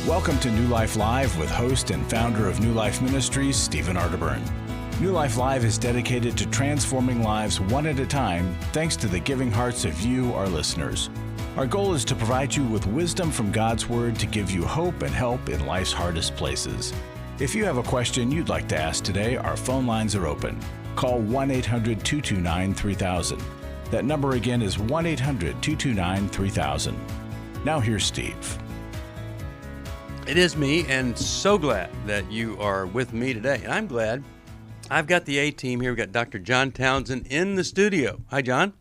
Welcome to New Life Live with host and founder of New Life Ministries, Stephen Arterburn. New Life Live is dedicated to transforming lives one at a time thanks to the giving hearts of you, our listeners. Our goal is to provide you with wisdom from God's Word to give you hope and help in life's hardest places. If you have a question you'd like to ask today, our phone lines are open. Call 1-800-229-3000. That number again is 1-800-229-3000. Now here's Steve. It is me, and so glad that you are with me today. And I'm glad I've got the A-team here. We've got Dr. John Townsend in the studio. Hi, John.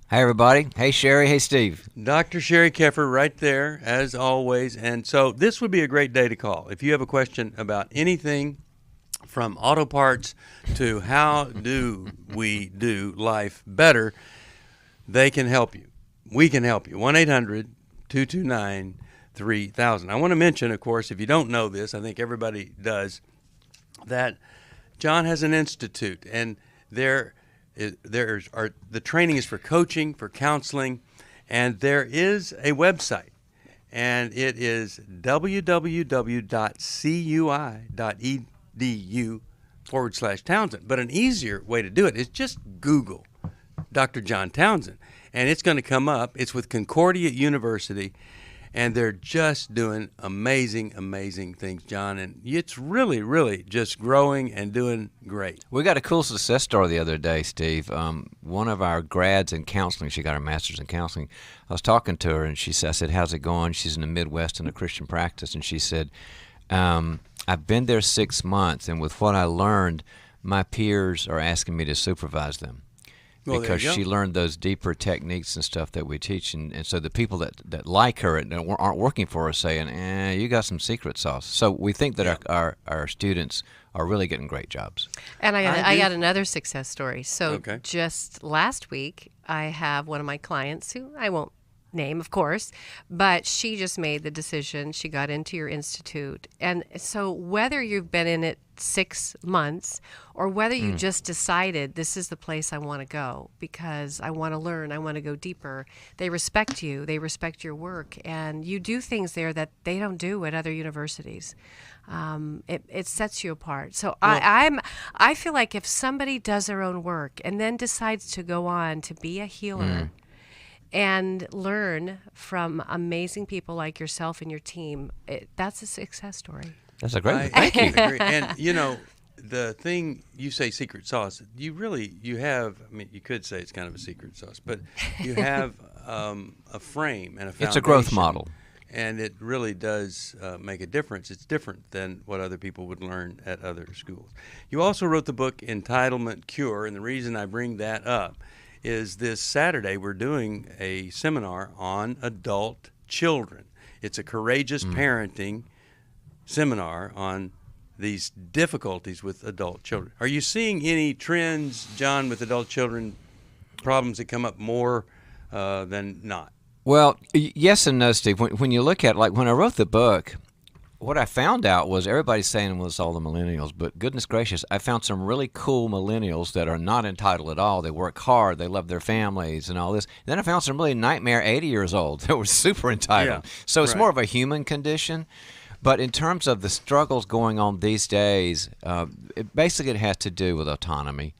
Hey, everybody. Hey, Sheri. Hey, Steve. Dr. Sheri Keffer right there, as always. And so this would be a great day to call. If you have a question about anything from auto parts to how do we do life better, they can help you. We can help you. 1-800-229-3000. I want to mention, of course, if you don't know this, I think everybody does, that John has an institute, and the training is for coaching, for counseling, and there is a website, and it is www.cui.edu/Townsend. But an easier way to do it is just Google Dr. John Townsend, and it's going to come up. It's with Concordia University, and they're just doing amazing, amazing things, John. And it's really, really just growing and doing great. We got a cool success story the other day, Steve. One of our grads in counseling, she got her master's in counseling. I was talking to her, and I said, how's it going? She's in the Midwest in a Christian practice. And she said, I've been there 6 months, and with what I learned, my peers are asking me to supervise them. Well, because she learned those deeper techniques and stuff that we teach. And so the people that like her and aren't working for her saying, you got some secret sauce. So we think that our students are really getting great jobs. And I got another success story. So Okay. Just last week, I have one of my clients who I won't name, of course, but she just made the decision. She got into your institute. And so whether you've been in it 6 months or whether you just decided this is the place I want to go because I want to learn, I want to go deeper, they respect you, they respect your work, and you do things there that they don't do at other universities. It sets you apart. So I feel like if somebody does their own work and then decides to go on to be a healer and learn from amazing people like yourself and your team, that's a success story. That's a great Thank you. And, the thing you say secret sauce, you have, you could say it's kind of a secret sauce, but you have a frame and a foundation. It's a growth model. And it really does make a difference. It's different than what other people would learn at other schools. You also wrote the book Entitlement Cure, and the reason I bring that up is this Saturday we're doing a seminar on adult children. It's a courageous parenting seminar on these difficulties with adult children. Are you seeing any trends, John, with adult children, problems that come up more than not? Well, yes and no, Steve. When you look at, like, when I wrote the book, what I found out was everybody's saying it was all the millennials, but goodness gracious, I found some really cool millennials that are not entitled at all. They work hard, they love their families and all this. And then I found some really nightmare 80 years old that were super entitled. Yeah, so it's more of a human condition. But in terms of the struggles going on these days, it has to do with autonomy.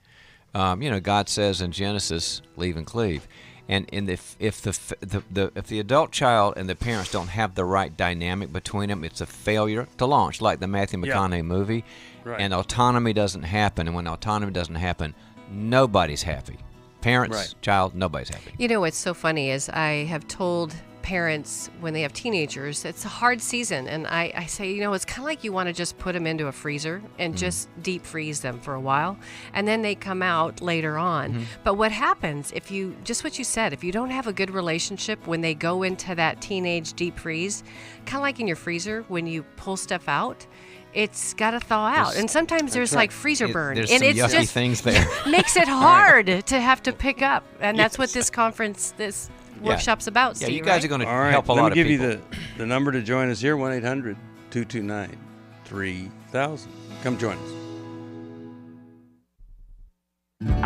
God says in Genesis, leave and cleave. And if the adult child and the parents don't have the right dynamic between them, it's a failure to launch, like the Matthew McConaughey movie. Right. And autonomy doesn't happen. And when autonomy doesn't happen, nobody's happy. Parents, child, nobody's happy. You know what's so funny is I have told parents when they have teenagers, it's a hard season, and I say, it's kind of like you want to just put them into a freezer and just deep freeze them for a while, and then they come out later on. But what happens if you, just what you said, if you don't have a good relationship when they go into that teenage deep freeze, kind of like in your freezer when you pull stuff out, it's got to thaw out. And sometimes there's like freezer burn. There's and some it's yucky just things there. makes it hard to have to pick up. And that's what this conference, this workshop's about, Steve, you guys are going to All right, help a lot of people. Let me give you the number to join us here, 1-800-229-3000. Come join us.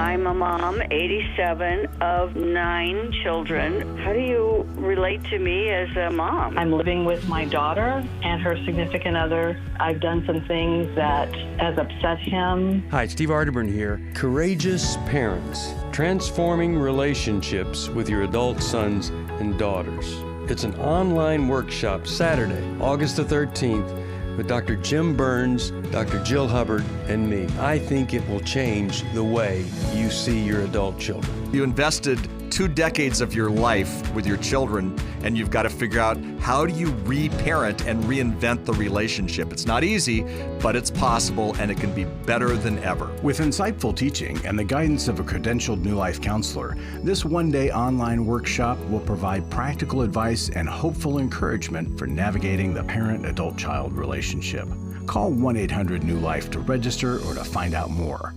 I'm a mom, 87, of 9 children. How do you relate to me as a mom? I'm living with my daughter and her significant other. I've done some things that has upset him. Hi, Steve Arterburn here. Courageous Parents, Transforming Relationships with Your Adult Sons and Daughters. It's an online workshop Saturday, August the 13th, with Dr. Jim Burns, Dr. Jill Hubbard, and me. I think it will change the way you see your adult children. You invested 2 decades of your life with your children, and you've got to figure out how do you reparent and reinvent the relationship. It's not easy, but it's possible, and it can be better than ever. With insightful teaching and the guidance of a credentialed New Life counselor, this one-day online workshop will provide practical advice and hopeful encouragement for navigating the parent-adult-child relationship. Call 1-800-NEW-LIFE to register or to find out more.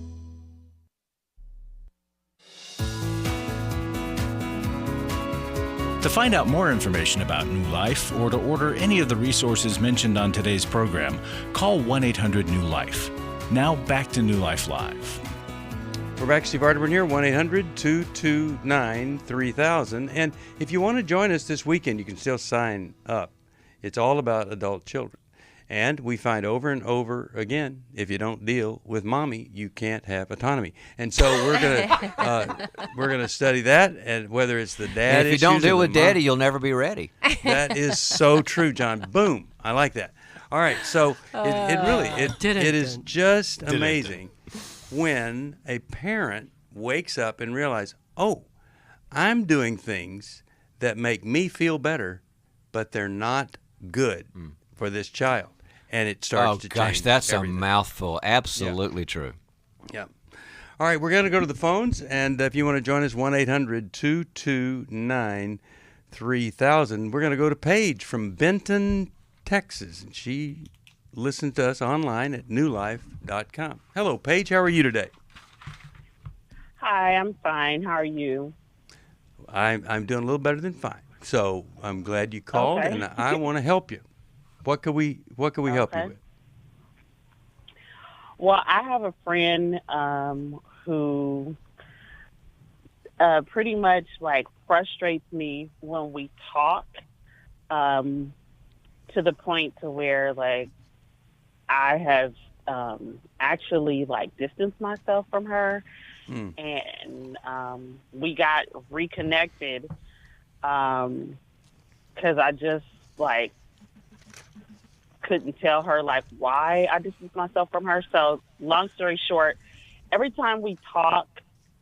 To find out more information about New Life or to order any of the resources mentioned on today's program, call 1-800-NEW-LIFE. Now back to New Life Live. We're back. Steve Arterburn here, 1-800-229-3000. And if you want to join us this weekend, you can still sign up. It's all about adult children. And we find over and over again, if you don't deal with mommy, you can't have autonomy. And so we're gonna study that, and whether it's the dad. And if you don't deal with daddy, you'll never be ready. That is so true, John. Boom. I like that. All right. So it is just amazing when a parent wakes up and realizes, oh, I'm doing things that make me feel better, but they're not good for this child. And it starts to change. Oh, gosh, that's everything. a mouthful. Absolutely true. Yeah. All right, we're going to go to the phones. And if you want to join us, 1-800-229-3000. We're going to go to Paige from Benton, Texas. And she listens to us online at newlife.com. Hello, Paige. How are you today? Hi, I'm fine. How are you? I'm doing a little better than fine. So I'm glad you called, Okay. and I want to help you. What could we help you with? Well, I have a friend who pretty much like frustrates me when we talk, to the point to where like I have actually like distanced myself from her, and we got reconnected because I just like couldn't tell her like why I distanced myself from her. So long story short, every time we talk,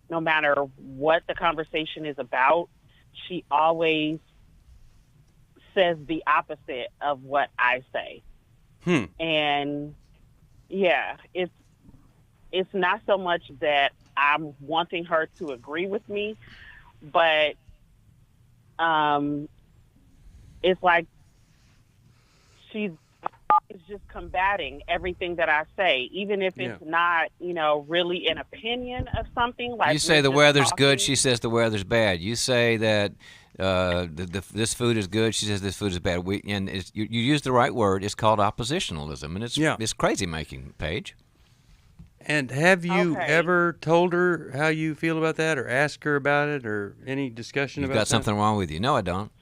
no matter what the conversation is about, she always says the opposite of what I say. And yeah, it's not so much that I'm wanting her to agree with me, but it's like she's just combating everything that I say, even if it's not, really an opinion of something. Like you say the weather's good, she says the weather's bad. You say that this food is good, she says this food is bad. You use the right word. It's called oppositionalism, and it's crazy making, Paige. And have you ever told her how you feel about that, or asked her about it, or any discussion You've about got something wrong with you. No, I don't.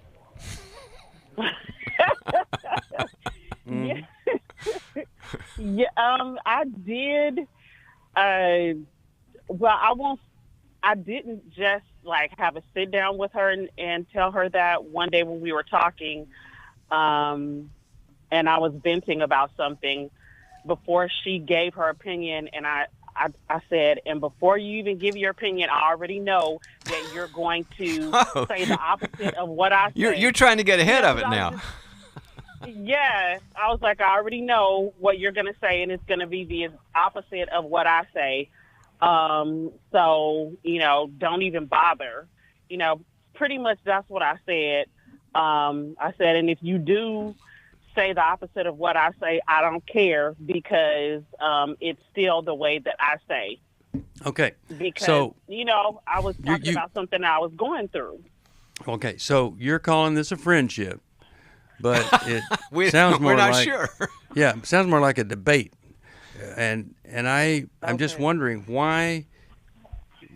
I did. I didn't just like have a sit down with her and tell her that one day when we were talking, and I was venting about something before she gave her opinion, and I said, and before you even give your opinion, I already know that you're going to say the opposite of what I say. You're trying to get ahead of it now. Yeah, I was like, I already know what you're going to say, and it's going to be the opposite of what I say. So, don't even bother. Pretty much that's what I said. I said, and if you do say the opposite of what I say, I don't care, because it's still the way that I say. Okay. Because, so, I was talking about something I was going through. Okay, so you're calling this a friendship. But it sounds more we're not like, sure. Yeah, it sounds more like a debate. And I'm just wondering why,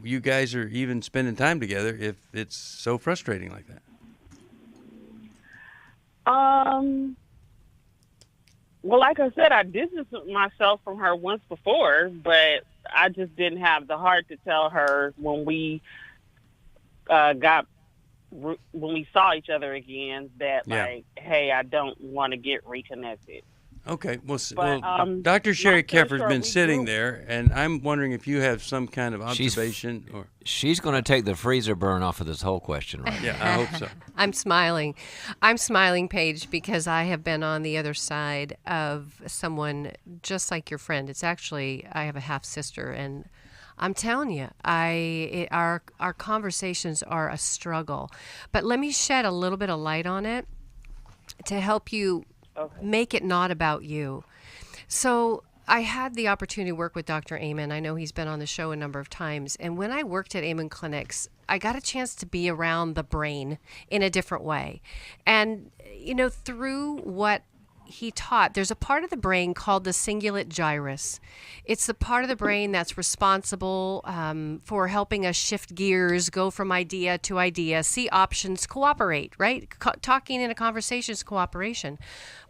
you guys are even spending time together if it's so frustrating like that. Well, like I said, I distanced myself from her once before, but I just didn't have the heart to tell her when we when we saw each other again that, like, hey, I don't want to get reconnected. Okay. Well, But, Dr. Sheri Keffer's sure been we sitting grew- there, and I'm wondering if you have some kind of observation or. She's going to take the freezer burn off of this whole question right now. Yeah, I hope so. I'm smiling. I'm smiling, Paige, because I have been on the other side of someone just like your friend. It's actually, I have a half sister, and I'm telling you, our conversations are a struggle. But let me shed a little bit of light on it to help you make it not about you. So I had the opportunity to work with Dr. Amen. I know he's been on the show a number of times. And when I worked at Amen Clinics, I got a chance to be around the brain in a different way. And, through what he taught, there's a part of the brain called the cingulate gyrus. It's the part of the brain that's responsible for helping us shift gears, go from idea to idea, see options, cooperate, right? Talking in a conversation is cooperation.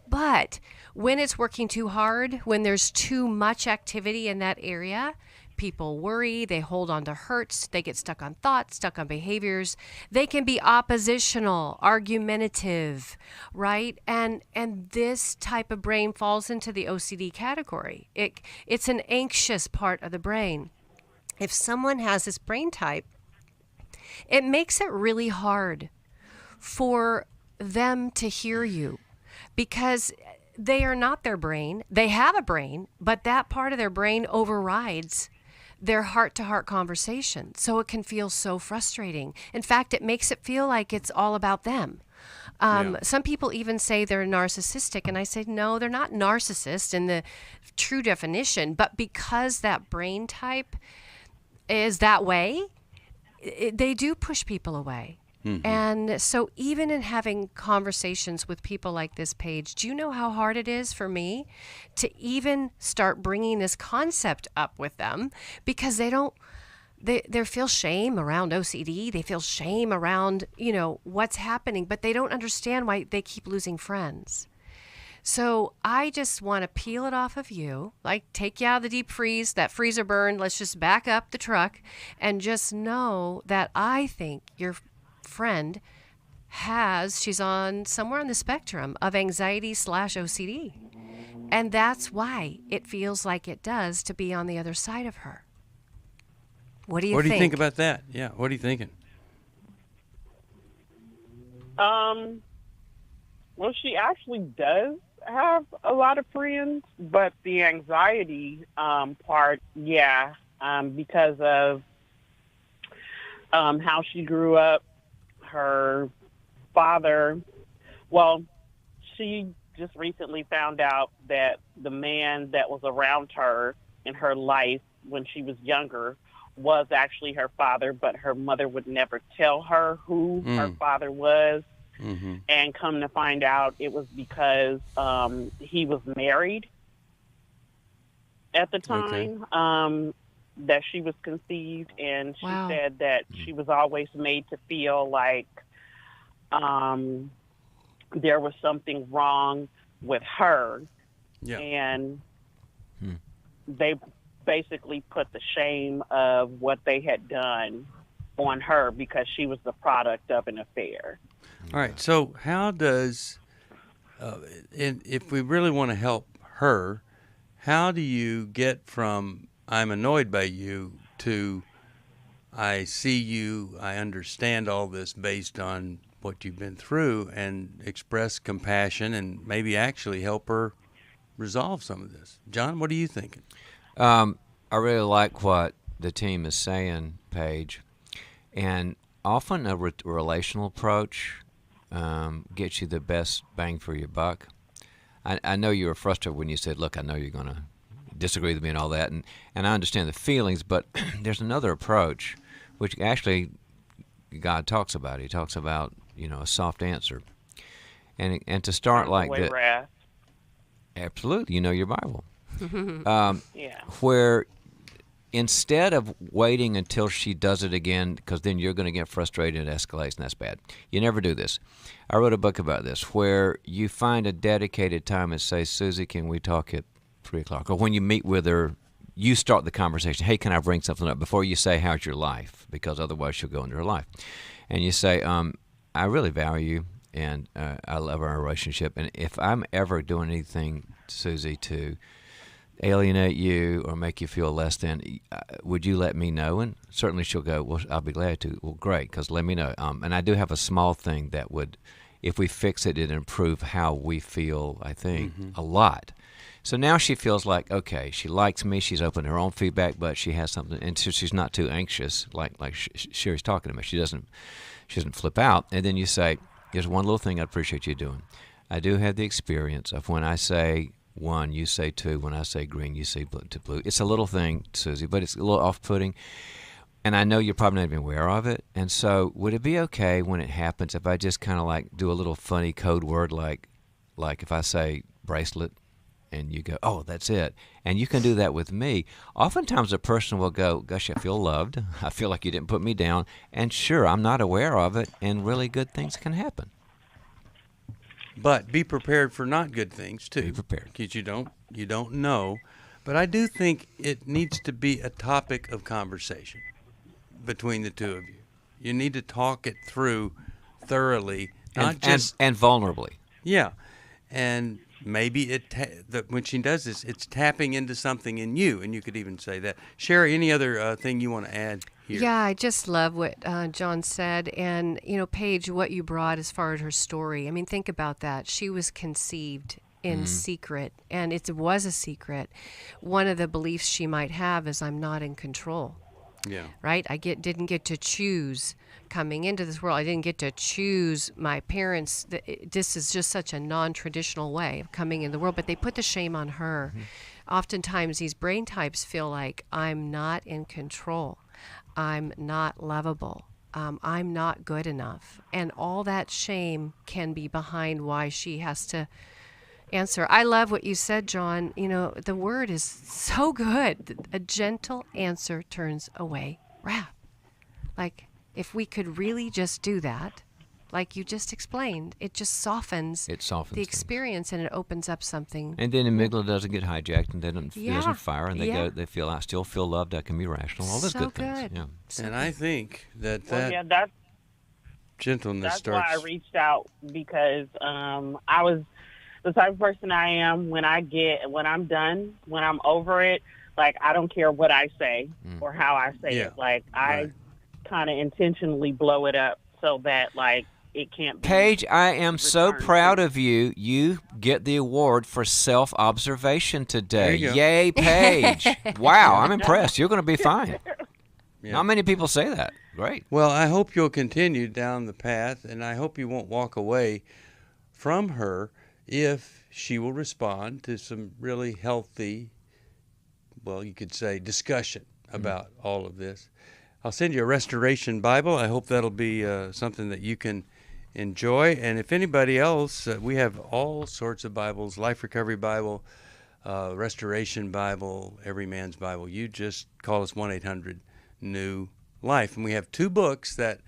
But when it's working too hard, when there's too much activity in that area, people worry, they hold on to hurts, they get stuck on thoughts, stuck on behaviors. They can be oppositional, argumentative, right? And this type of brain falls into the OCD category. It's an anxious part of the brain. If someone has this brain type, it makes it really hard for them to hear you, because they are not their brain. They have a brain, but that part of their brain overrides their heart-to-heart conversation. So it can feel so frustrating. In fact, it makes it feel like it's all about them. Some people even say they're narcissistic, and I say, no, they're not narcissists in the true definition, but because that brain type is that way, they do push people away. And so even in having conversations with people like this, Paige, do you know how hard it is for me to even start bringing this concept up with them? Because they feel shame around OCD. They feel shame around, what's happening, but they don't understand why they keep losing friends. So I just want to peel it off of you, like take you out of the deep freeze, that freezer burn. Let's just back up the truck and just know that I think you're friend she's on somewhere on the spectrum of anxiety/OCD. And that's why it feels like it does to be on the other side of her. What do you think? What do you think about that? Yeah, what are you thinking? Well, she actually does have a lot of friends, but the anxiety part, because of how she grew up. Her father, she just recently found out that the man that was around her in her life when she was younger was actually her father, but her mother would never tell her who her father was. And come to find out, it was because he was married at the time. That she was conceived, and she said that she was always made to feel like there was something wrong with her. And they basically put the shame of what they had done on her because she was the product of an affair. All right, so how does, if we really want to help her, how do you get from I'm annoyed by you to I see you, I understand all this based on what you've been through, and express compassion and maybe actually help her resolve some of this? John, what are you thinking? I really like what the team is saying, Paige, and often a relational approach gets you the best bang for your buck. I know you were frustrated when you said, look, I know you're going to disagree with me and all that, and I understand the feelings, but there's another approach which actually God talks about. He talks about a soft answer, and to start like that. Wrath. Absolutely, your Bible. Where instead of waiting until she does it again, because then you're going to get frustrated and it escalates, and that's bad. You never do this. I wrote a book about this, where you find a dedicated time and say, Susie, can we talk at 3 o'clock? Or when you meet with her, you start the conversation. Hey, can I bring something up? Before you say, how's your life? Because otherwise she'll go into her life. And you say, I really value you, and I love our relationship. And if I'm ever doing anything, Susie, to alienate you or make you feel less than, would you let me know? And certainly she'll go, well, I'll be glad to. Well, great, because let me know. And I do have a small thing that would, if we fix it, it'd improve how we feel, I think, a lot. So now she feels like, okay, she likes me, she's open to her own feedback, but she has something, and so she's not too anxious, like Sheri's talking to me. She doesn't flip out. And then you say, there's one little thing I appreciate you doing. I do have the experience of when I say 1, you say 2. When I say green, you say blue. It's a little thing, Susie, but it's a little off-putting. And I know you're probably not even aware of it. And so would it be okay when it happens if I just kind of like do a little funny code word like if I say bracelet and you go, oh, that's it. And you can do that with me. Oftentimes a person will go, gosh, I feel loved. I feel like you didn't put me down. And sure, I'm not aware of it, and really good things can happen. But be prepared for not good things too. Be prepared, because you don't know. But I do think it needs to be a topic of conversation between the two of you. You need to talk it through thoroughly, not just and vulnerably. Yeah, and maybe when she does this, it's tapping into something in you, and you could even say that. Sheri, any other thing you want to add here? Yeah, I just love what John said. And, Paige, what you brought as far as her story. I mean, think about that. She was conceived in secret, and it was a secret. One of the beliefs she might have is, I'm not in control. Yeah. Right? I didn't get to choose coming into this world. I didn't get to choose my parents. This is just such a non-traditional way of coming in the world, but they put the shame on her. Oftentimes these brain types feel like, I'm not in control. I'm not lovable. I'm not good enough. And all that shame can be behind why she has to answer. I love what you said, John. The word is so good. A gentle answer turns away wrath. Like, if we could really just do that, like you just explained, it just softens the experience, and it opens up something. And then amygdala doesn't get hijacked, and doesn't fire, and they feel, I still feel loved, I can be rational, all those good things. Yeah. And I think that that's gentleness that's starts. why I reached out, because I was the type of person I am. When I'm done, when I'm over it, like, I don't care what I say or how I say it. Like, I kind of intentionally blow it up so that, like, it can't be. Paige, I am so proud of you. You get the award for self-observation today. Yay, Paige. Wow, I'm impressed. You're going to be fine. Not many people say that. Great. Well, I hope you'll continue down the path, and I hope you won't walk away from her if she will respond to some really healthy, well, you could say, discussion about all of this. I'll send you a restoration Bible. I hope that'll be something that you can enjoy. And if anybody else, we have all sorts of Bibles: Life Recovery Bible, Restoration Bible, Every Man's Bible. You just call us 1-800-NEW-LIFE. And we have 2 books that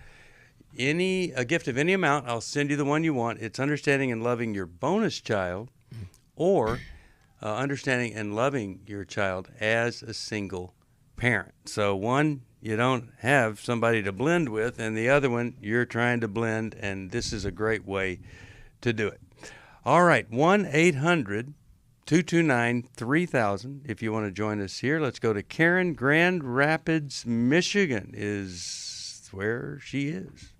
a gift of any amount, I'll send you the one you want. It's Understanding and Loving Your Bonus Child, or Understanding and Loving Your Child as a Single Parent. So one, you don't have somebody to blend with, and the other one, you're trying to blend, and this is a great way to do it. All right, 1-800-229-3000 if you want to join us here. Let's go to Karen. Grand Rapids, Michigan is where she is.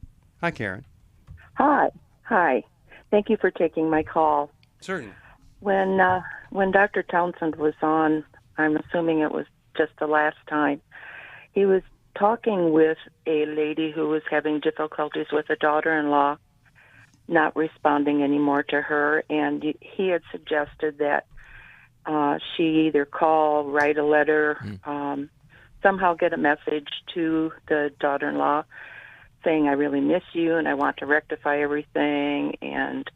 Hi, Karen. Hi. Thank you for taking my call. Certainly. When Dr. Townsend was on, I'm assuming it was just the last time, he was talking with a lady who was having difficulties with a daughter-in-law, not responding anymore to her, and he had suggested that she either call, write a letter, somehow get a message to the daughter-in-law saying, I really miss you and I want to rectify everything. And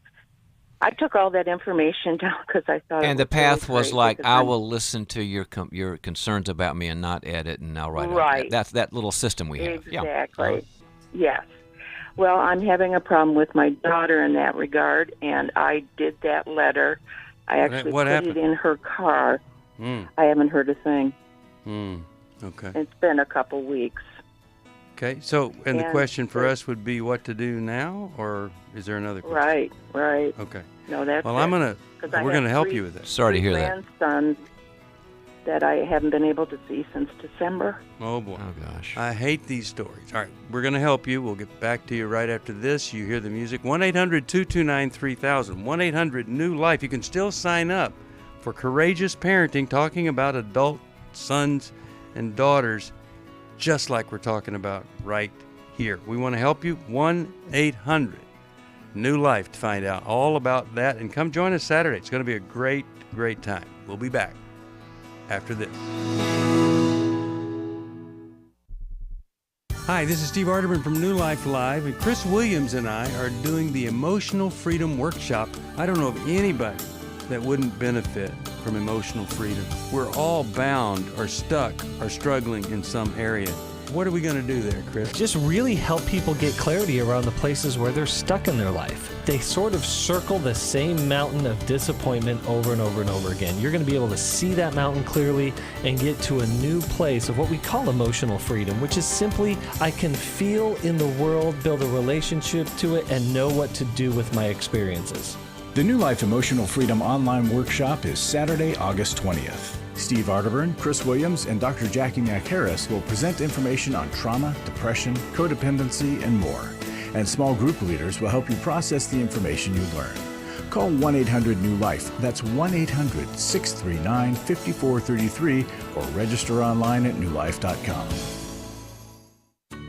I took all that information down because I thought. And it the path really was great like, because I I'm- will listen to your concerns about me and not edit, and I'll write Right. it. That's that little system we have. Exactly. Yes. Well, I'm having a problem with my daughter in that regard, and I did that letter. I actually What put happened? it in her car. Mm. I haven't heard a thing. Okay. It's been a couple weeks. Okay. So, and the And question for the- us would be what to do now, or is there another question? Right. Okay. No, that's Well, it. we're 'Cause I going have to help three- you with that. Sorry to three hear that. grandsons that I haven't been able to see since December. Oh, boy. Oh, gosh. I hate these stories. All right, we're going to help you. We'll get back to you right after this. You hear the music. 1-800-229-3000. 1-800-NEW-LIFE. You can still sign up for Courageous Parenting, talking about adult sons and daughters, just like we're talking about right here. We want to help you. 1-800-NEW-LIFE to find out all about that. And come join us Saturday. It's going to be a great, great time. We'll be back after this. Hi, this is Steve Arterburn from New Life Live, and Chris Williams and I are doing the Emotional Freedom Workshop. I don't know of anybody that wouldn't benefit from emotional freedom. We're all bound or stuck or struggling in some area. What are we going to do there, Chris? Just really help people get clarity around the places where they're stuck in their life. They sort of circle the same mountain of disappointment over and over and over again. You're going to be able to see that mountain clearly and get to a new place of what we call emotional freedom, which is simply I can feel in the world, build a relationship to it, and know what to do with my experiences. The New Life Emotional Freedom Online Workshop is Saturday, August 20th. Steve Arterburn, Chris Williams, and Dr. Jackie Mack-Harris will present information on trauma, depression, codependency, and more. And small group leaders will help you process the information you learn. Call 1-800-NEW-LIFE. That's 1-800-639-5433 or register online at newlife.com.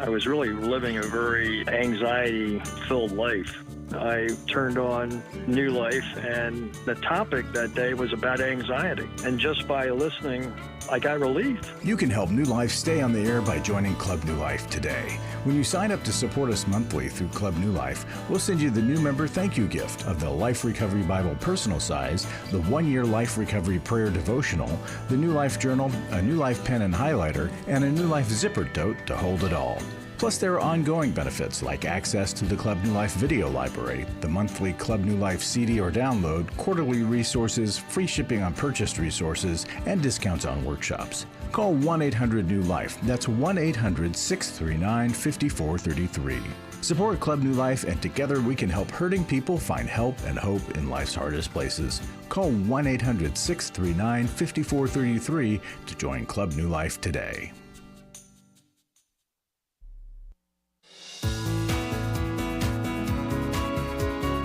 I was really living a very anxiety-filled life. I turned on New Life, and the topic that day was about anxiety. And just by listening, I got relief. You can help New Life stay on the air by joining Club New Life today. When you sign up to support us monthly through Club New Life, we'll send you the new member thank you gift of the Life Recovery Bible personal size, the 1-year Life Recovery Prayer Devotional, the New Life Journal, a New Life pen and highlighter, and a New Life zipper tote to hold it all. Plus, there are ongoing benefits like access to the Club New Life video library, the monthly Club New Life CD or download, quarterly resources, free shipping on purchased resources, and discounts on workshops. Call 1-800-NEW-LIFE. That's 1-800-639-5433. Support Club New Life, and together we can help hurting people find help and hope in life's hardest places. Call 1-800-639-5433 to join Club New Life today.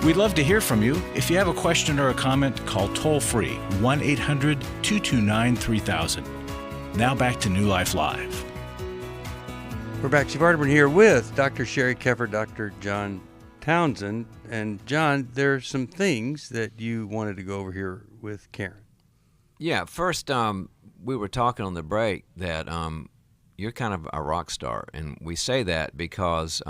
We'd love to hear from you. If you have a question or a comment, call toll-free 1-800-229-3000. Now back to New Life Live. We're back. Steve Arterburn here with Dr. Sheri Keffer, Dr. John Townsend. And John, there are some things that you wanted to go over here with Karen. Yeah, first, we were talking on the break that you're kind of a rock star. And we say that because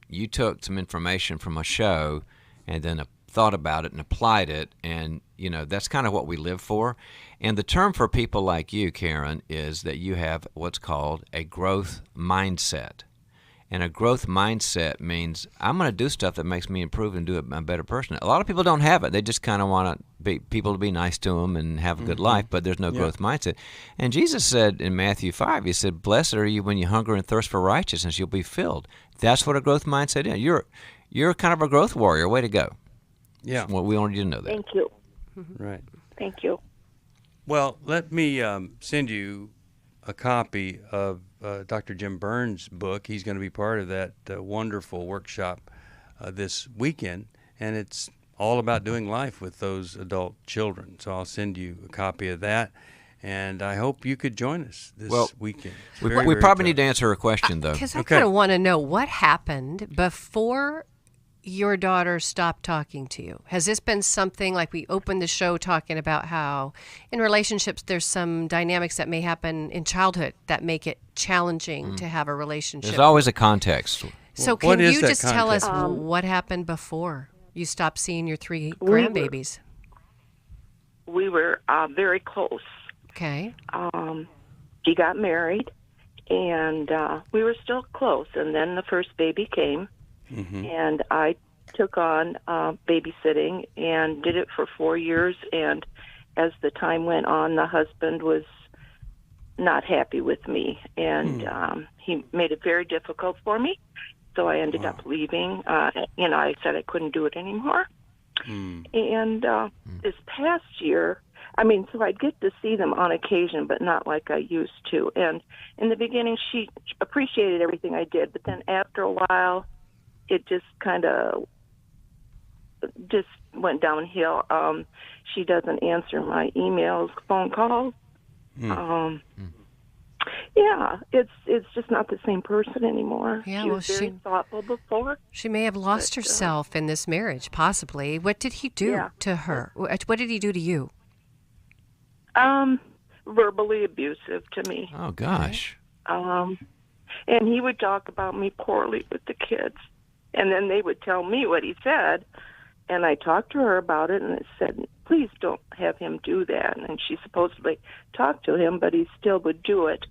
you took some information from a show and then thought about it and applied it, and that's kind of what we live for. And the term for people like you, Karen, is that you have what's called a growth mindset. And a growth mindset means I'm going to do stuff that makes me improve and do a better person. A lot of people don't have it. They just kind of want people to be nice to them and have a good life, but there's no growth mindset. And Jesus said in Matthew 5, he said, "Blessed are you when you hunger and thirst for righteousness, you'll be filled." That's what a growth mindset is. You're kind of a growth warrior. Way to go. Yeah. Well, we wanted you to know that. Thank you. Right. Thank you. Well, let me send you a copy of Dr. Jim Burns' book. He's going to be part of that wonderful workshop this weekend, and it's all about doing life with those adult children. So I'll send you a copy of that, and I hope you could join us this weekend. We probably need to answer a question, though. Because I kind of want to know what happened before your daughter stopped talking to you. Has this been something like we opened the show talking about how in relationships there's some dynamics that may happen in childhood that make it challenging to have a relationship? There's always a context. So can you just tell us what happened before? you stopped seeing your 3 We were- grandbabies? We were very close. Okay. He got married, and we were still close. And then the first baby came, and I took on babysitting and did it for 4 years. And as the time went on, the husband was not happy with me, and he made it very difficult for me. So I ended up leaving. I said I couldn't do it anymore. And this past year, so I'd get to see them on occasion, but not like I used to. And in the beginning, she appreciated everything I did, but then after a while, it just kind of just went downhill. She doesn't answer my emails, phone calls. Yeah, it's just not the same person anymore. Yeah, she was very thoughtful before. She may have lost herself in this marriage, possibly. What did he do to her? What did he do to you? Verbally abusive to me. Oh, gosh. And he would talk about me poorly with the kids. And then they would tell me what he said. And I talked to her about it, and I said, please don't have him do that. And she supposedly talked to him, but he still would do it.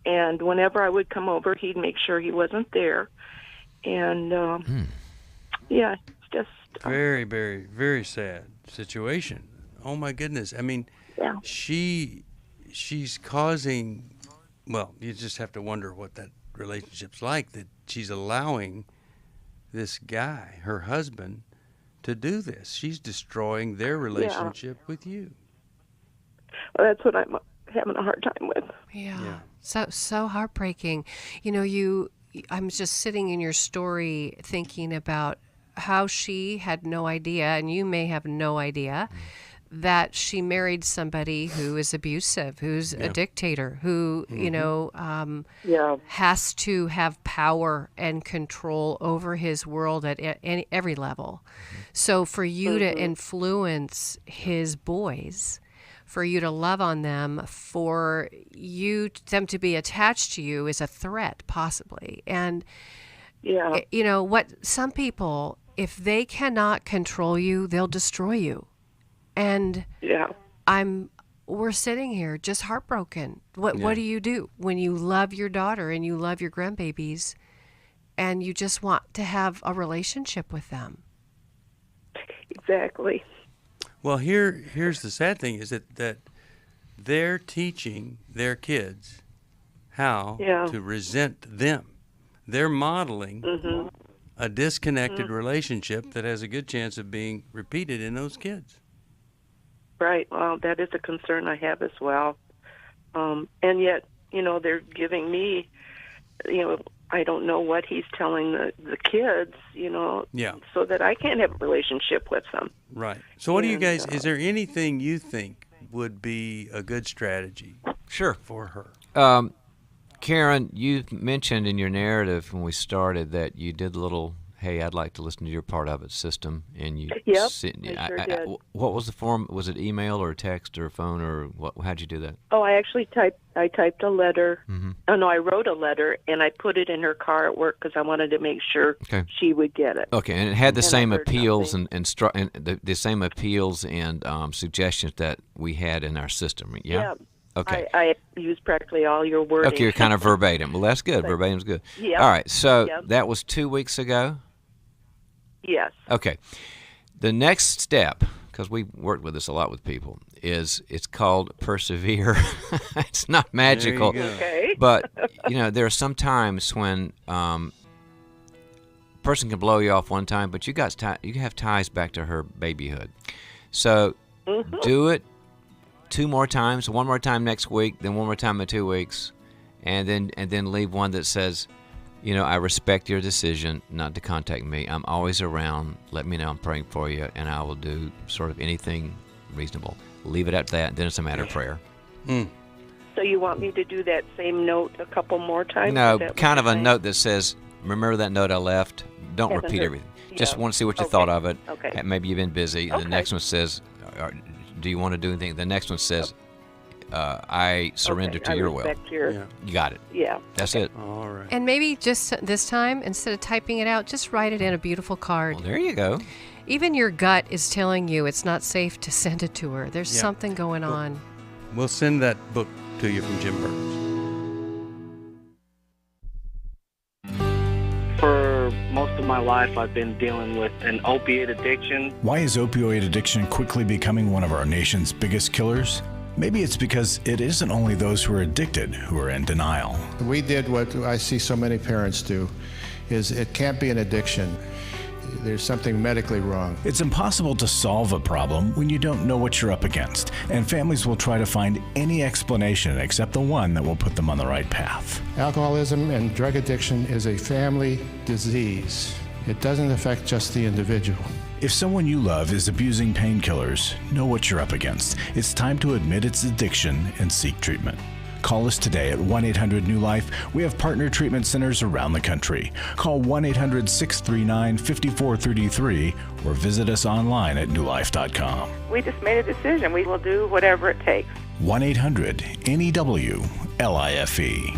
And whenever I would come over, he'd make sure he wasn't there. And, yeah, it's just... very, very, very sad situation. Oh, my goodness. She's causing... Well, you just have to wonder what that relationship's like, that she's allowing this guy, her husband, to do this. She's destroying their relationship with you. Well, that's what I'm having a hard time with. Yeah. So heartbreaking. I'm just sitting in your story thinking about how she had no idea, and you may have no idea, that she married somebody who is abusive, who's a dictator, who, has to have power and control over his world at every level. So for you to influence his boys, for you to love on them, for them to be attached to you is a threat, possibly. And, what some people, if they cannot control you, they'll destroy you. And we're sitting here just heartbroken. What do you do when you love your daughter and you love your grandbabies and you just want to have a relationship with them? Exactly. Well, here's the sad thing is that they're teaching their kids how to resent them. They're modeling a disconnected relationship that has a good chance of being repeated in those kids. Right. Well, that is a concern I have as well. And yet, they're giving me, I don't know what he's telling the kids, so that I can't have a relationship with them. Right. So what do you guys, is there anything you think would be a good strategy for her? Karen, you mentioned in your narrative when we started that you did a little, hey, I'd like to listen to your part of it system, and you I sure did. What was the form? Was it email or text or phone or what? How'd you do that? Oh, I actually typed a letter. Oh, no, I wrote a letter, and I put it in her car at work because I wanted to make sure she would get it. Okay, and it had the same appeals and the same appeals and suggestions that we had in our system. Yeah. Okay. I used practically all your wording. Okay, you're kind of verbatim. Well, that's good. Verbatim's good. Yeah. All right, so that was 2 weeks ago? Yes. Okay. The next step, because we worked with this a lot with people, it's called persevere. It's not magical. Okay. But, there are some times when a person can blow you off one time, but you have ties back to her babyhood. So do it 2 more times, 1 more time next week, then 1 more time in 2 weeks, and then leave one that says, I respect your decision not to contact me. I'm always around. Let me know I'm praying for you, and I will do sort of anything reasonable. Leave it at that, and then it's a matter of prayer. So you want me to do that same note a couple more times? No, kind of a note that says, remember that note I left? Don't repeat everything. Just want to see what you thought of it. Okay. Maybe you've been busy. And the next one says, do you want to do anything? The next one says, I surrender to your will. You got it. Yeah. That's it. All right. And maybe just this time, instead of typing it out, just write it in a beautiful card. Well, there you go. Even your gut is telling you it's not safe to send it to her. There's something going on. We'll send that book to you from Jim Burns. For most of my life, I've been dealing with an opiate addiction. Why is opioid addiction quickly becoming one of our nation's biggest killers? Maybe it's because it isn't only those who are addicted who are in denial. We did what I see so many parents do, is it can't be an addiction. There's something medically wrong. It's impossible to solve a problem when you don't know what you're up against, and families will try to find any explanation except the one that will put them on the right path. Alcoholism and drug addiction is a family disease. It doesn't affect just the individual. If someone you love is abusing painkillers, know what you're up against. It's time to admit its addiction and seek treatment. Call us today at 1-800-NEW-LIFE. We have partner treatment centers around the country. Call 1-800-639-5433 or visit us online at newlife.com. We just made a decision. We will do whatever it takes. 1-800-NEW-LIFE.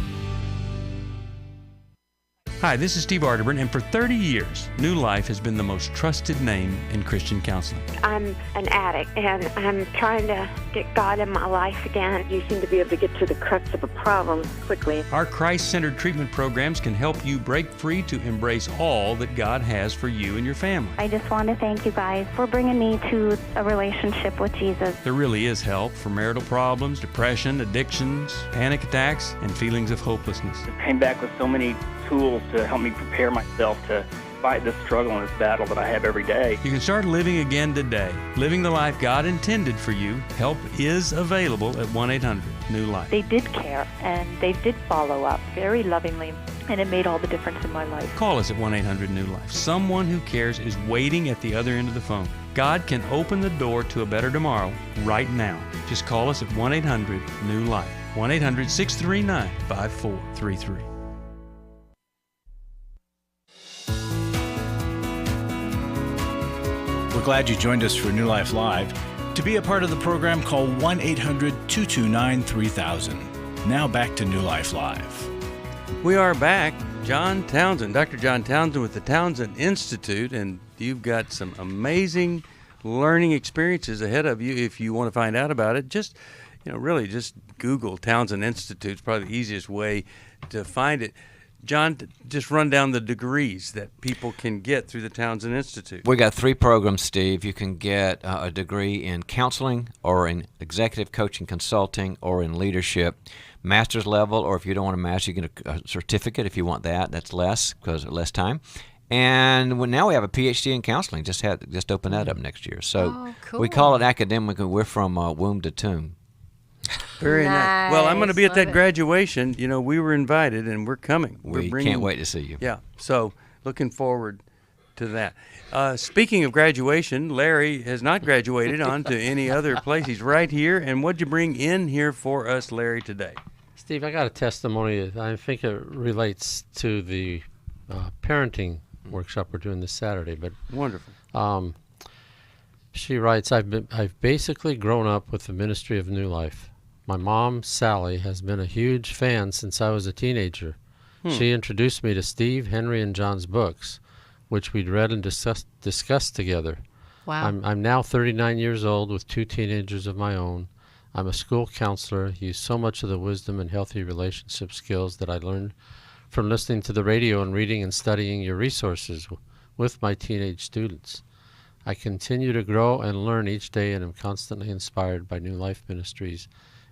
Hi, this is Steve Arterburn, and for 30 years, New Life has been the most trusted name in Christian counseling. I'm an addict, and I'm trying to get God in my life again. You seem to be able to get to the crux of a problem quickly. Our Christ-centered treatment programs can help you break free to embrace all that God has for you and your family. I just want to thank you guys for bringing me to a relationship with Jesus. There really is help for marital problems, depression, addictions, panic attacks, and feelings of hopelessness. I came back with so many tools to help me prepare myself to fight this struggle and this battle that I have every day. You can start living again today, living the life God intended for you. Help is available at 1-800-NEW-LIFE. They did care, and they did follow up very lovingly, and it made all the difference in my life. Call us at 1-800-NEW-LIFE. Someone who cares is waiting at the other end of the phone. God can open the door to a better tomorrow right now. Just call us at 1-800-NEW-LIFE. 1-800-639-5433. We're glad you joined us for New Life Live. To be a part of the program, call 1-800-229-3000. Now back to New Life Live. We are back. John Townsend, Dr. John Townsend with the Townsend Institute, and you've got some amazing learning experiences ahead of you. If you want to find out about it, just, really just Google Townsend Institute. It's probably the easiest way to find it. John, just run down the degrees that people can get through the Townsend Institute. We got 3 programs, Steve. You can get a degree in counseling or in executive coaching consulting or in leadership, master's level, or if you don't want a master, you get a certificate if you want that. That's less because less time. And now we have a PhD in counseling. Just open that up next year. So cool. We call it academic, and we're from womb to tomb. Very nice. Well, I'm going to be at that graduation. We were invited, and we're coming. We can't wait to see you. Yeah, so looking forward to that. Speaking of graduation, Larry has not graduated on to any other place. He's right here. And what'd you bring in here for us, Larry, today? Steve, I got a testimony. I think it relates to the parenting workshop we're doing this Saturday. But wonderful. She writes, I've basically grown up with the ministry of New Life. My mom, Sally, has been a huge fan since I was a teenager. She introduced me to Steve, Henry, and John's books, which we'd read and discussed together. Wow. I'm now 39 years old with 2 teenagers of my own. I'm a school counselor, use so much of the wisdom and healthy relationship skills that I learned from listening to the radio and reading and studying your resources with my teenage students. I continue to grow and learn each day and am constantly inspired by New Life Ministries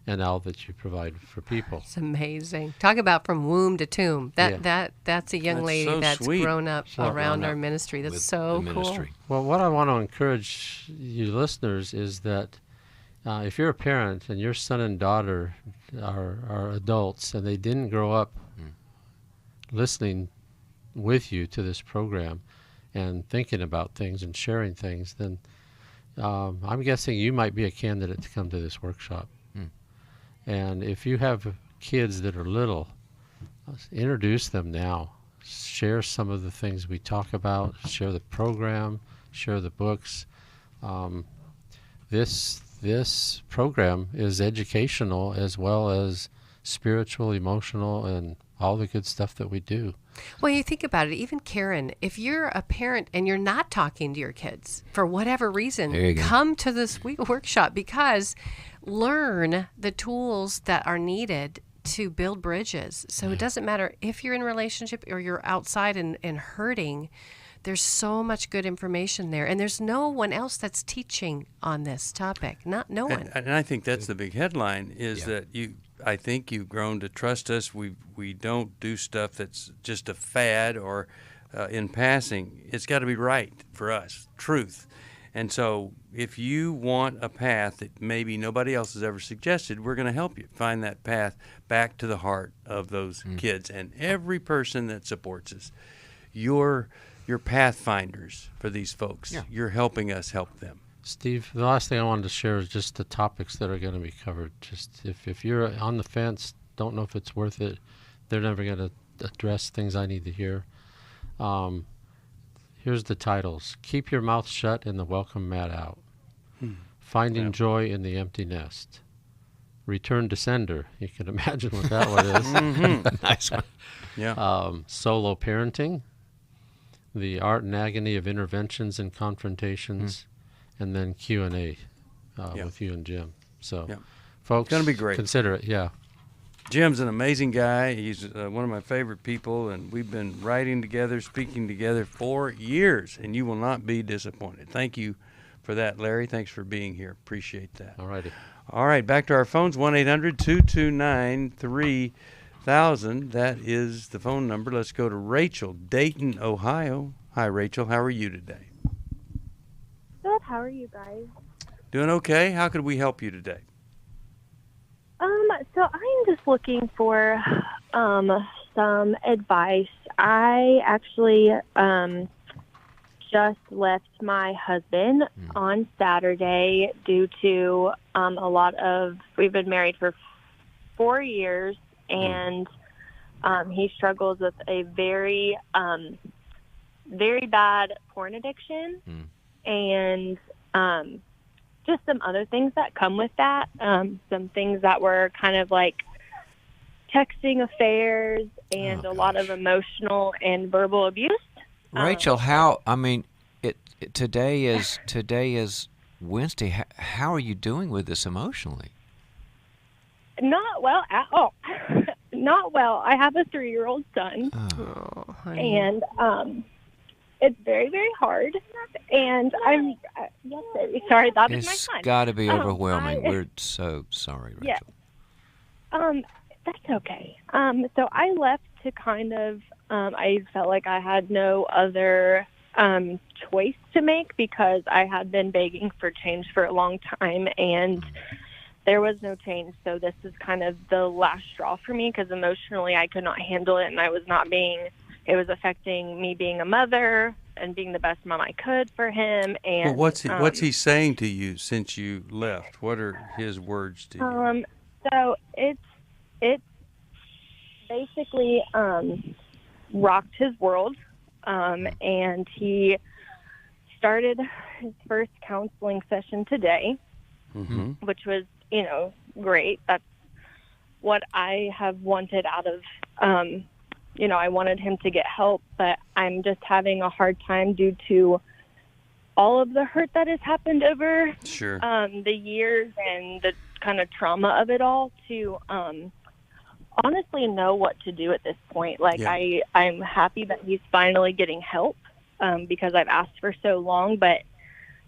and all that you provide for people. It's amazing. Talk about from womb to tomb. That's a young lady that's grown up around our ministry. That's so cool. Well, what I want to encourage you listeners is that if you're a parent and your son and daughter are adults and they didn't grow up listening with you to this program and thinking about things and sharing things, then I'm guessing you might be a candidate to come to this workshop. And if you have kids that are little, introduce them now. Share some of the things we talk about. Share the program. Share the books. This program is educational as well as spiritual, emotional, and all the good stuff that we do. Well, you think about it, even Karen, if you're a parent and you're not talking to your kids for whatever reason, come to this workshop, because learn the tools that are needed to build bridges. So it doesn't matter if you're in a relationship or you're outside and hurting. There's so much good information there, and there's no one else that's teaching on this topic. No one. And I think that's the big headline is that I think you've grown to trust us. We don't do stuff that's just a fad or in passing. It's got to be right for us, truth. And so if you want a path that maybe nobody else has ever suggested, we're going to help you find that path back to the heart of those kids. And every person that supports us, you're pathfinders for these folks. Yeah. You're helping us help them. Steve, the last thing I wanted to share is just the topics that are going to be covered. Just if you're on the fence, don't know if it's worth it, they're never going to address things I need to hear. Here's the titles. Keep Your Mouth Shut and the Welcome Mat Out. Finding Joy in the Empty Nest. Return to Sender. You can imagine what that one is. Nice one. Yeah. Solo Parenting. The Art and Agony of Interventions and Confrontations. And then Q&A with you and Jim. So, folks, it's going to be great. Consider it, Jim's an amazing guy. He's one of my favorite people, and we've been writing together, speaking together for years, and you will not be disappointed. Thank you for that, Larry. Thanks for being here. Appreciate that. All righty. All right, back to our phones, 1-800-229-3000. That is the phone number. Let's go to Rachel, Dayton, Ohio. Hi, Rachel. How are you today? Good. How are you guys? Doing okay. How could we help you today? So I'm just looking for some advice. I actually just left my husband on Saturday due to we've been married for 4 years, and he struggles with a very, very bad porn addiction. And just some other things that come with that. Some things that were kind of like texting affairs and a lot of emotional and verbal abuse. Rachel, today is Wednesday. How are you doing with this emotionally? Not well at all. Not well. I have a 3-year-old son. And it's very, very hard, and I'm sorry. That is my son. It's got to be overwhelming. We're so sorry, Rachel. Yeah, that's okay. So I left to kind of. I felt like I had no other choice to make because I had been begging for change for a long time, and there was no change. So this is kind of the last straw for me because emotionally I could not handle it, and I was not being. It was affecting me being a mother and being the best mom I could for him. And well, what's he saying to you since you left? What are his words to you? So it's basically rocked his world, and he started his first counseling session today, which was great. That's what I have wanted out of. I wanted him to get help, but I'm just having a hard time due to all of the hurt that has happened over the years and the kind of trauma of it all to honestly know what to do at this point. I'm happy that he's finally getting help because I've asked for so long, but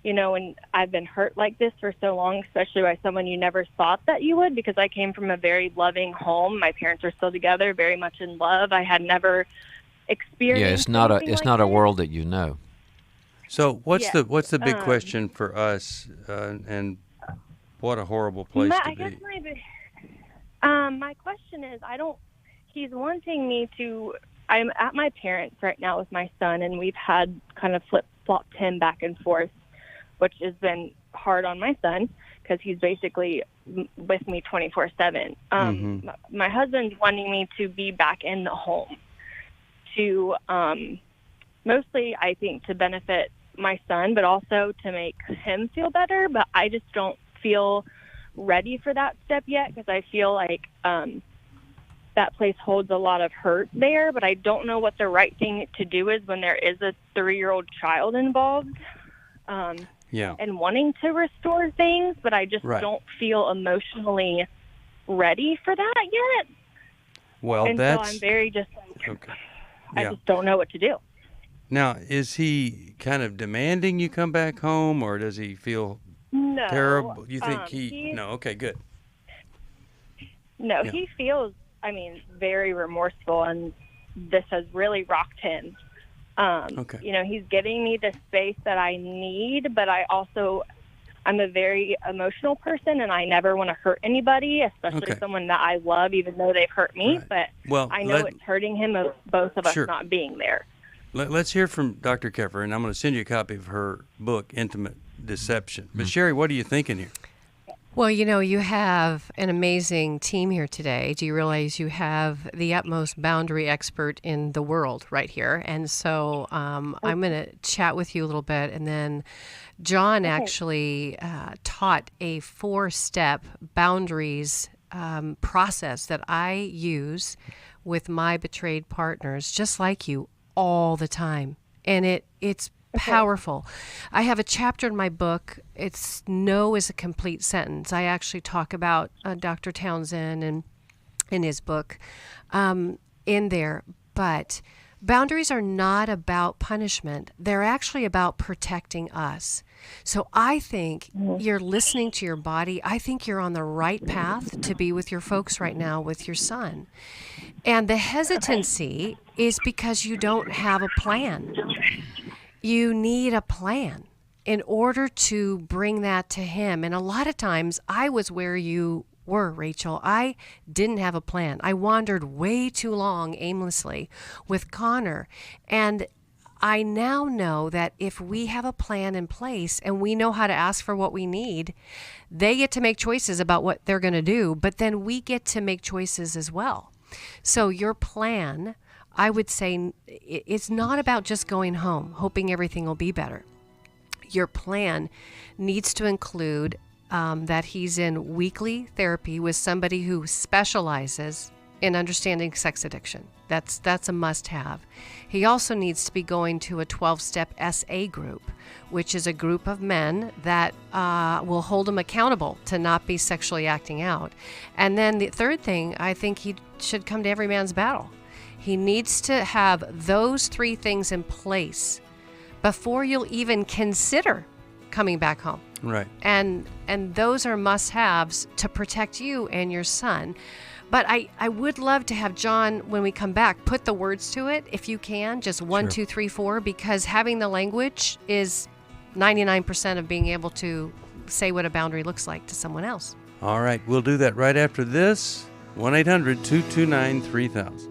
when I've been hurt like this for so long, especially by someone you never thought that you would, because I came from a very loving home. My parents are still together, very much in love. I had never experienced. Yeah, it's not a world that you know. So what's the big question for us? And what a horrible place to be. My question is, he's wanting me to. I'm at my parents right now with my son, and we've had kind of flip-flopped him back and forth, which has been hard on my son because he's basically with me 24/7. My husband's wanting me to be back in the home to mostly, I think, to benefit my son, but also to make him feel better. But I just don't feel ready for that step yet because I feel like that place holds a lot of hurt there, but I don't know what the right thing to do is when there is a 3-year-old child involved. And wanting to restore things, but I just don't feel emotionally ready for that yet. Well, and that's... so I'm very just like, okay. I just don't know what to do. Now, is he kind of demanding you come back home, or does he feel terrible? You think no, okay, good. No, he feels, very remorseful, and this has really rocked him. He's giving me the space that I need, but I'm a very emotional person, and I never want to hurt anybody, especially someone that I love, even though they've hurt me. Right. But I know it's hurting him, both of us not being there. Let's hear from Dr. Keffer, and I'm going to send you a copy of her book, Intimate Deception. But Sheri, what are you thinking here? Well, you have an amazing team here today. Do you realize you have the utmost boundary expert in the world right here? And so I'm going to chat with you a little bit. And then John actually taught a 4-step boundaries process that I use with my betrayed partners, just like you, all the time. And it's powerful. I have a chapter in my book. It's no is a complete sentence. I actually talk about Dr. Townsend and in his book in there. But boundaries are not about punishment. They're actually about protecting us. So I think you're listening to your body. I think you're on the right path to be with your folks right now with your son. And the hesitancy is because you don't have a plan. You need a plan in order to bring that to him. And a lot of times I was where you were, Rachel. I didn't have a plan. I wandered way too long aimlessly with Connor. And I now know that if we have a plan in place and we know how to ask for what we need, they get to make choices about what they're going to do, but then we get to make choices as well. So your plan, I would say, it's not about just going home, hoping everything will be better. Your plan needs to include that he's in weekly therapy with somebody who specializes in understanding sex addiction. That's a must-have. He also needs to be going to a 12-step SA group, which is a group of men that will hold him accountable to not be sexually acting out. And then the third thing, I think he should come to Every Man's Battle. He needs to have those 3 things in place before you'll even consider coming back home. Right. And those are must-haves to protect you and your son. But I would love to have John, when we come back, put the words to it, if you can, just 1, 2, 3, 4, because having the language is 99% of being able to say what a boundary looks like to someone else. All right. We'll do that right after this. 1-800-229-3000.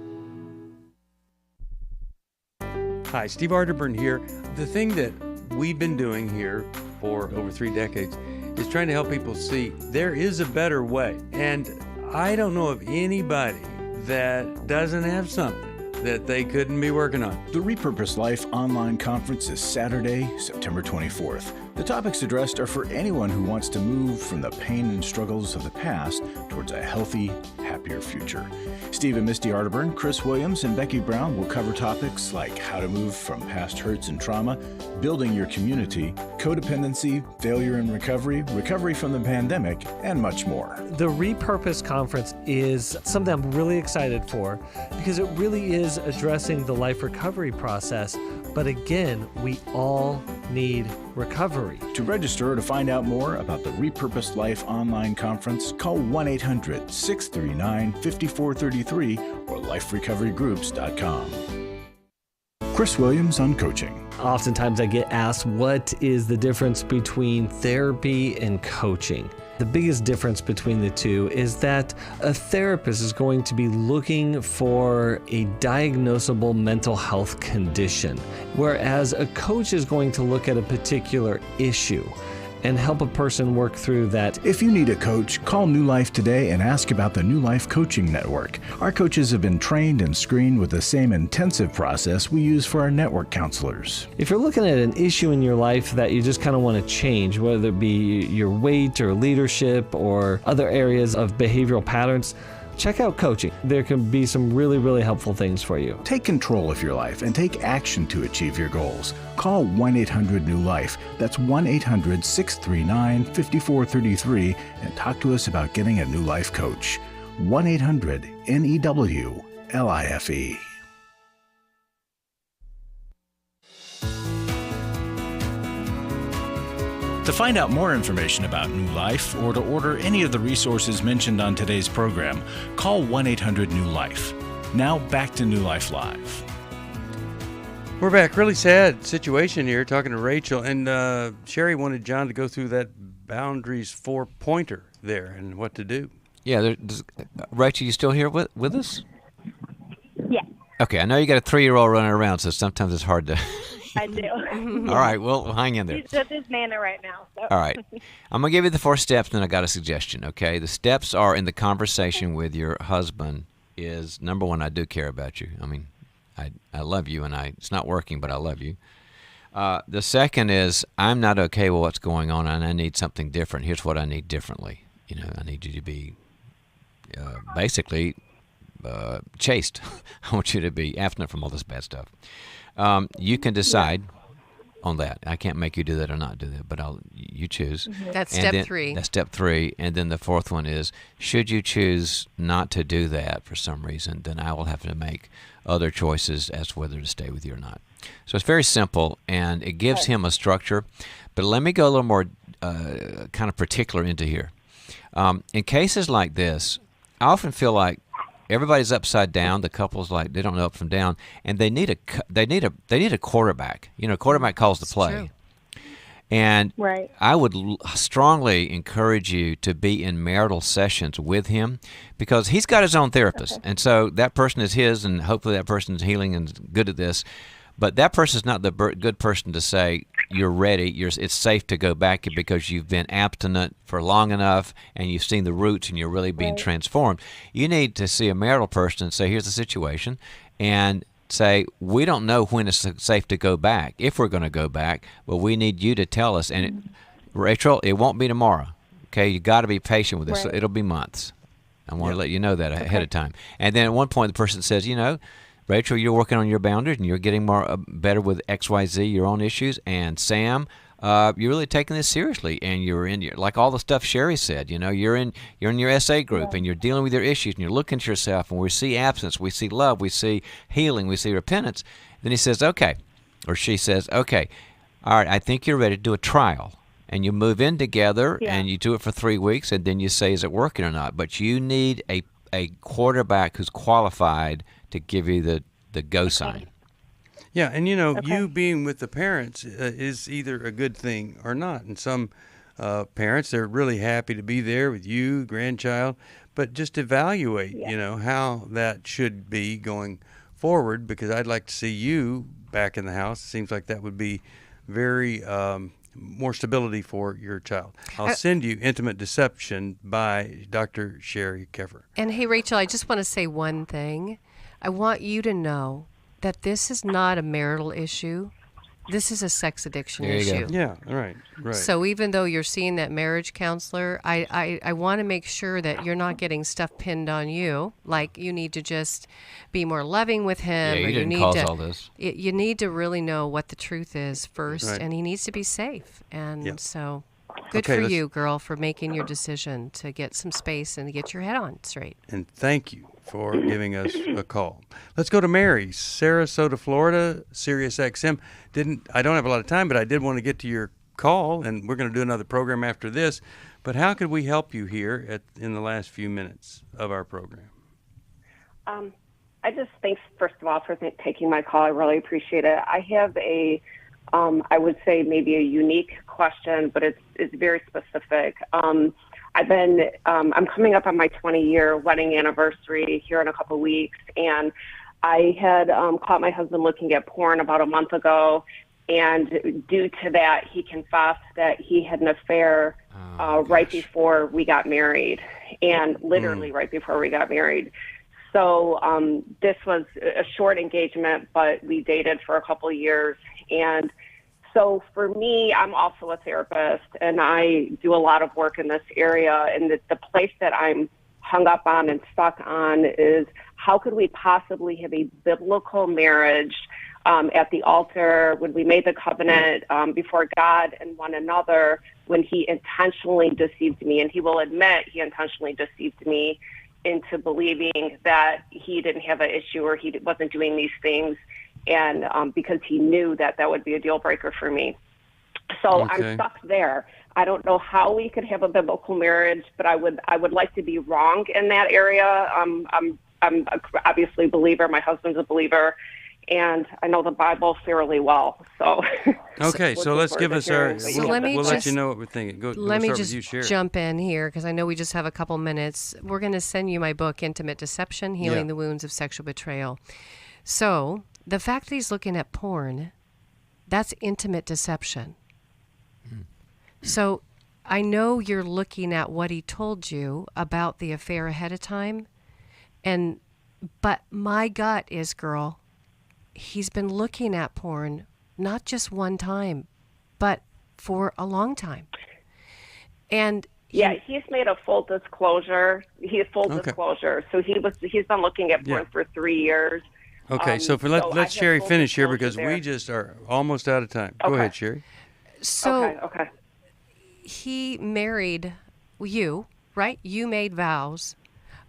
Hi, Steve Arterburn here. The thing that we've been doing here for over 3 decades is trying to help people see there is a better way. And I don't know of anybody that doesn't have something that they couldn't be working on. The Repurposed Life online conference is Saturday, September 24th. The topics addressed are for anyone who wants to move from the pain and struggles of the past towards a healthy, happier future. Steve and Misty Arterburn, Chris Williams, and Becky Brown will cover topics like how to move from past hurts and trauma, building your community, codependency, failure and recovery, recovery from the pandemic, and much more. The Repurposed Conference is something I'm really excited for because it really is addressing the life recovery process. But again, we all need recovery. To register or to find out more about the Repurposed Life online conference, call 1-800-639-5433 or liferecoverygroups.com. Chris Williams on coaching. Oftentimes I get asked, what is the difference between therapy and coaching? The biggest difference between the two is that a therapist is going to be looking for a diagnosable mental health condition, whereas a coach is going to look at a particular issue and help a person work through that. If you need a coach, call New Life today and ask about the New Life Coaching Network. Our coaches have been trained and screened with the same intensive process we use for our network counselors. If you're looking at an issue in your life that you just kind of want to change, whether it be your weight or leadership or other areas of behavioral patterns, check out coaching. There can be some really, really helpful things for you. Take control of your life and take action to achieve your goals. Call 1-800-NEW-LIFE. That's 1-800-639-5433 and talk to us about getting a new life coach. 1-800-NEW-LIFE. To find out more information about New Life or to order any of the resources mentioned on today's program, call 1-800-NEW-LIFE. Now back to New Life Live. We're back. Really sad situation here, talking to Rachel. And Sheri wanted John to go through that boundaries 4-pointer there and what to do. Yeah, Rachel, you still here with us? Yeah. Okay, I know you got a 3-year-old running around, so sometimes it's hard to... I do. All right, well, hang in there. He's with his nana right now. So. All right. I'm going to give you the 4 steps, and then I got a suggestion, okay? The steps are in the conversation with your husband is, number 1, I do care about you. I mean, I love you, and it's not working, but I love you. The second is, I'm not okay with what's going on, and I need something different. Here's what I need differently. I need you to be basically chaste. I want you to be abstinent from all this bad stuff. You can decide on that. I can't make you do that or not do that, but you choose. That's step 3. That's step 3. And then the 4th one is, should you choose not to do that for some reason, then I will have to make other choices as to whether to stay with you or not. So it's very simple, and it gives him a structure. But let me go a little more kind of particular into here. In cases like this, I often feel like everybody's upside down. The couple's like they don't know up from down, and they need a quarterback. A quarterback calls the play. True. And right. I would strongly encourage you to be in marital sessions with him, because he's got his own therapist, and so that person is his, and hopefully that person is healing and good at this. But that person is not the good person to say, you're ready, it's safe to go back because you've been abstinent for long enough and you've seen the roots and you're really being transformed. You need to see a marital person and say, here's the situation, and say, we don't know when it's safe to go back, if we're going to go back, but we need you to tell us. And Rachel, it won't be tomorrow. Okay, you got to be patient with this. Right. It'll be months. I want to let you know that ahead of time. And then at one point the person says, Rachel, you're working on your boundaries and you're getting more better with XYZ, your own issues. And Sam, you're really taking this seriously, and you're in your, like all the stuff Sheri said. You're in your SA group, and you're dealing with your issues, and you're looking at yourself. And we see absence, we see love, we see healing, we see repentance. Then he says, okay, or she says, okay, all right, I think you're ready to do a trial. And you move in together, and you do it for 3 weeks, and then you say, is it working or not? But you need a quarterback who's qualified to give you the go sign. Yeah, and you being with the parents is either a good thing or not. And some parents, they're really happy to be there with you, grandchild, but just evaluate, how that should be going forward, because I'd like to see you back in the house. It seems like that would be very more stability for your child. I'll send you Intimate Deception by Dr. Sheri Keffer. And hey, Rachel, I just want to say one thing. I want you to know that this is not a marital issue. This is a sex addiction issue. Go. Yeah, right. So even though you're seeing that marriage counselor, I want to make sure that you're not getting stuff pinned on you. Like you need to just be more loving with him. Yeah, or you didn't cause all this. You need to really know what the truth is first, and he needs to be safe. And so good for you, girl, for making your decision to get some space and to get your head on straight. And thank you for giving us a call. Let's go to Mary, Sarasota, Florida, Sirius XM. I don't have a lot of time, but I did want to get to your call, and we're going to do another program after this. But how could we help you here in the last few minutes of our program? I just thanks, first of all, for taking my call. I really appreciate it. I have I would say maybe a unique question, but it's very specific. I'm coming up on my 20-year wedding anniversary here in a couple weeks, and I had caught my husband looking at porn about a month ago, and due to that, he confessed that he had an affair right before we got married, and literally right before we got married. So this was a short engagement, but we dated for a couple of years, and so for me, I'm also a therapist, and I do a lot of work in this area. And the place that I'm hung up on and stuck on is, how could we possibly have a biblical marriage at the altar when we made the covenant before God and one another, when he intentionally deceived me? And he will admit he intentionally deceived me into believing that he didn't have an issue or he wasn't doing these things, and because he knew that that would be a deal breaker for me. So I'm stuck there. I don't know how we could have a biblical marriage, but I would like to be wrong in that area. I'm obviously a believer. My husband's a believer, and I know the Bible fairly well. So okay, so let's give us our. So we'll let you know what we're thinking. Let me start just with you, Sheri. jump in here, because I know we just have a couple minutes. We're going to send you my book, Intimate Deception: Healing the Wounds of Sexual Betrayal. So the fact that he's looking at porn, that's intimate deception. So I know you're looking at what he told you about the affair ahead of time, but my gut is, girl, he's been looking at porn not just one time, but for a long time. And he's made a full disclosure. Disclosure. So he's been looking at porn for 3 years. Okay, so let Sheri finish here, because we just are almost out of time. Go ahead, Sheri. So okay. He married you, right? You made vows,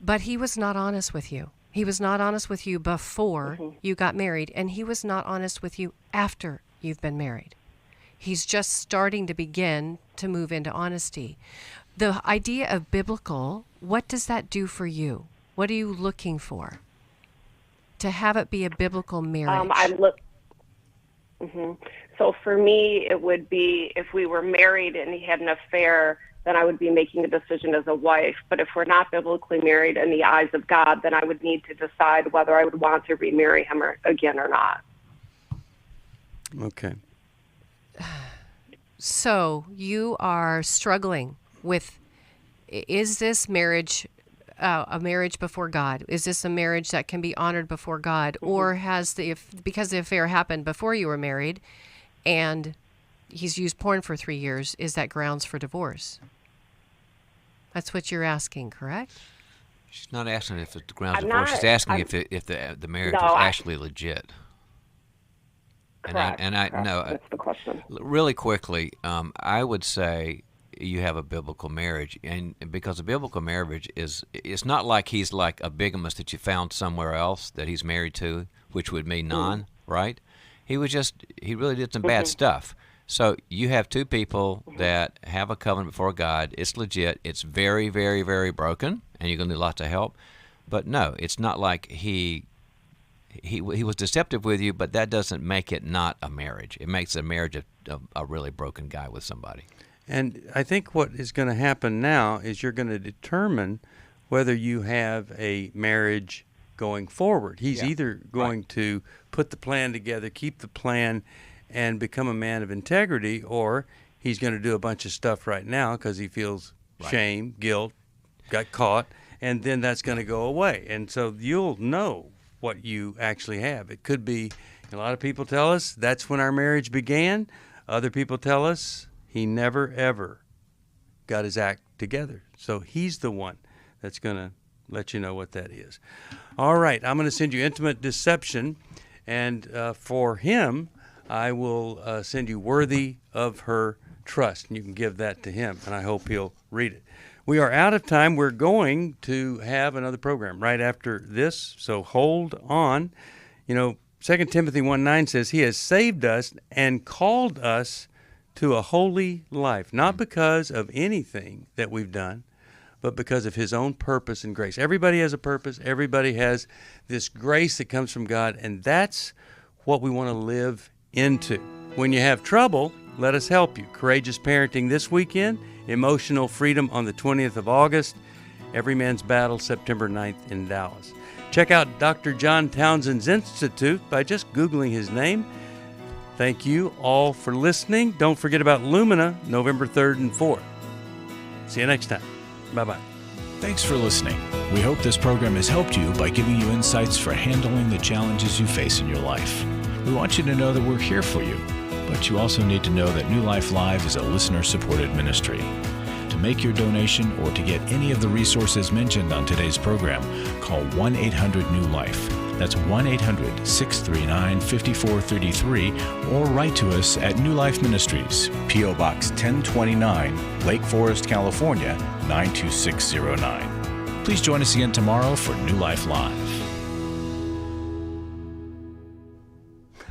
but he was not honest with you. He was not honest with you before you got married, and he was not honest with you after you've been married. He's just starting to begin to move into honesty. The idea of biblical, what does that do for you? What are you looking for? To have it be a biblical marriage. So for me, it would be, if we were married and he had an affair, then I would be making a decision as a wife. But if we're not biblically married in the eyes of God, then I would need to decide whether I would want to remarry him again or not. Okay. So you are struggling with, is this marriage a marriage before God? Is this a marriage that can be honored before God? Or because the affair happened before you were married and he's used porn for 3 years, is that grounds for divorce? That's what you're asking, correct? She's not asking if it's grounds of divorce. She's asking if the marriage is actually legit. Correct. That's the question. Really quickly, I would say you have a biblical marriage, and because a biblical marriage it's not like he's like a bigamist that you found somewhere else that he's married to, which would mean right? He really did some bad stuff. So you have two people that have a covenant before God. It's legit. It's very, very, very broken, and you're going to need lots of help. But no, it's not like he was deceptive with you, but that doesn't make it not a marriage. It makes a marriage of a really broken guy with somebody. And I think what is going to happen now is you're going to determine whether you have a marriage going forward. He's either going to put the plan together, keep the plan, and become a man of integrity, or he's going to do a bunch of stuff right now because he feels shame, guilt, got caught, and then that's going to go away. And so you'll know what you actually have. It could be, a lot of people tell us that's when our marriage began. Other people tell us he never, ever got his act together. So he's the one that's going to let you know what that is. All right, I'm going to send you Intimate Deception, and for him, I will send you Worthy of Her Trust, and you can give that to him, and I hope he'll read it. We are out of time. We're going to have another program right after this, so hold on. 2 Timothy 1:9 says, He has saved us and called us to a holy life, not because of anything that we've done, but because of His own purpose and grace. Everybody has a purpose. Everybody has this grace that comes from God, and that's what we want to live into. When you have trouble, let us help you. Courageous Parenting this weekend, Emotional Freedom on the 20th of August, Every Man's Battle September 9th in Dallas. Check out Dr. John Townsend's Institute by just Googling his name. Thank you all for listening. Don't forget about Lumina, November 3rd and 4th. See you next time. Bye-bye. Thanks for listening. We hope this program has helped you by giving you insights for handling the challenges you face in your life. We want you to know that we're here for you, but you also need to know that New Life Live is a listener-supported ministry. To make your donation or to get any of the resources mentioned on today's program, call 1-800-NEW-LIFE. That's 1-800-639-5433, or write to us at New Life Ministries, P.O. Box 1029, Lake Forest, California, 92609. Please join us again tomorrow for New Life Live.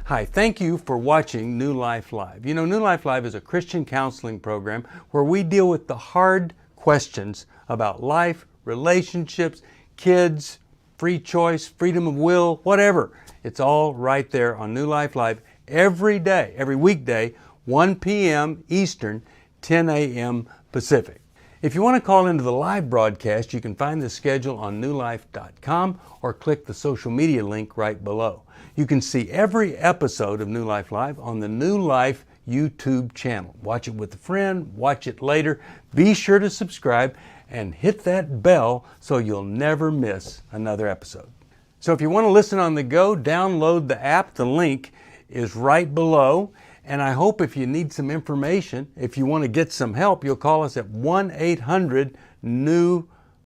Hi, thank you for watching New Life Live. You know, New Life Live is a Christian counseling program where we deal with the hard questions about life, relationships, kids, free choice, freedom of will, whatever. It's all right there on New Life Live every day, every weekday, 1 p.m. Eastern, 10 a.m. Pacific. If you want to call into the live broadcast, you can find the schedule on newlife.com or click the social media link right below. You can see every episode of New Life Live on the New Life YouTube channel. Watch it with a friend, watch it later. Be sure to subscribe and hit that bell so you'll never miss another episode. So if you want to listen on the go, download the app. The link is right below. And I hope if you need some information, if you want to get some help, you'll call us at 1-800-NEW